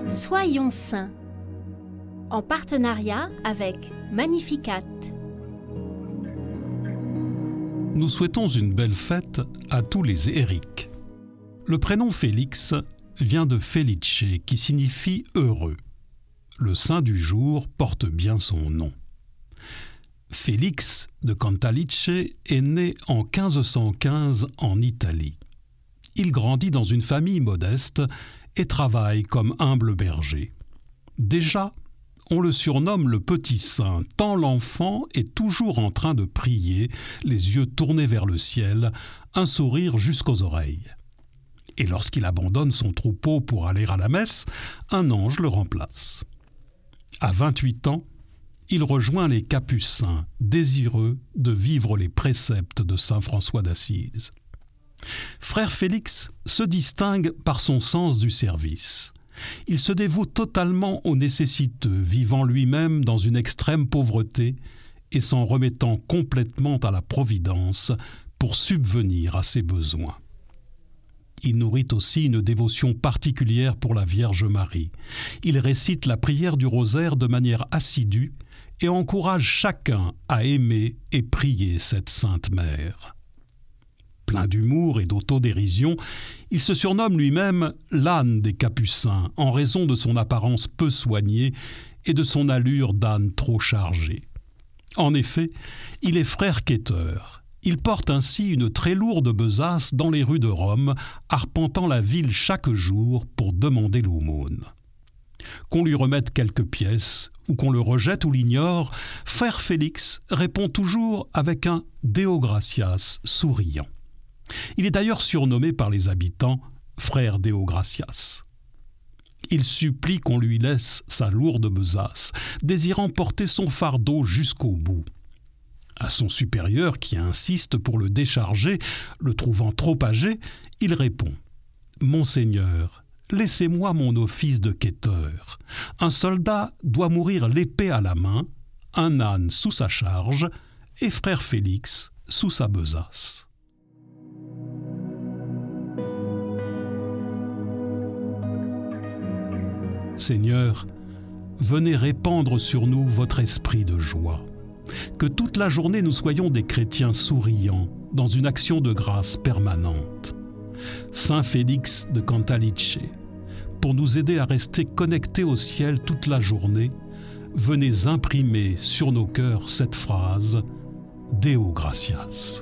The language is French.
Soyons saints, en partenariat avec Magnificat. Nous souhaitons une belle fête à tous les Éric. Le prénom Félix vient de Felice, qui signifie heureux. Le saint du jour porte bien son nom. Félix de Cantalice est né en 1515 en Italie. Il grandit dans une famille modeste et travaille comme humble berger. Déjà, on le surnomme le petit saint, tant l'enfant est toujours en train de prier, les yeux tournés vers le ciel, un sourire jusqu'aux oreilles. Et lorsqu'il abandonne son troupeau pour aller à la messe, un ange le remplace. À 28 ans, il rejoint les Capucins, désireux de vivre les préceptes de saint François d'Assise. Frère Félix se distingue par son sens du service. Il se dévoue totalement aux nécessiteux, vivant lui-même dans une extrême pauvreté et s'en remettant complètement à la Providence pour subvenir à ses besoins. Il nourrit aussi une dévotion particulière pour la Vierge Marie. Il récite la prière du rosaire de manière assidue et encourage chacun à aimer et prier cette Sainte Mère. Plein d'humour et d'autodérision, il se surnomme lui-même l'âne des Capucins en raison de son apparence peu soignée et de son allure d'âne trop chargé. En effet, il est frère quêteur. Il porte ainsi une très lourde besace dans les rues de Rome, arpentant la ville chaque jour pour demander l'aumône. Qu'on lui remette quelques pièces, ou qu'on le rejette ou l'ignore, frère Félix répond toujours avec un « Deo gratias » souriant. Il est d'ailleurs surnommé par les habitants « frère Deo gratias ». Il supplie qu'on lui laisse sa lourde besace, désirant porter son fardeau jusqu'au bout. À son supérieur, qui insiste pour le décharger, le trouvant trop âgé, il répond « Monseigneur, laissez-moi mon office de quêteur. Un soldat doit mourir l'épée à la main, un âne sous sa charge et frère Félix sous sa besace. » Seigneur, venez répandre sur nous votre esprit de joie. Que toute la journée nous soyons des chrétiens souriants, dans une action de grâce permanente. Saint Félix de Cantalice, pour nous aider à rester connectés au ciel toute la journée, venez imprimer sur nos cœurs cette phrase « Deo gratias ».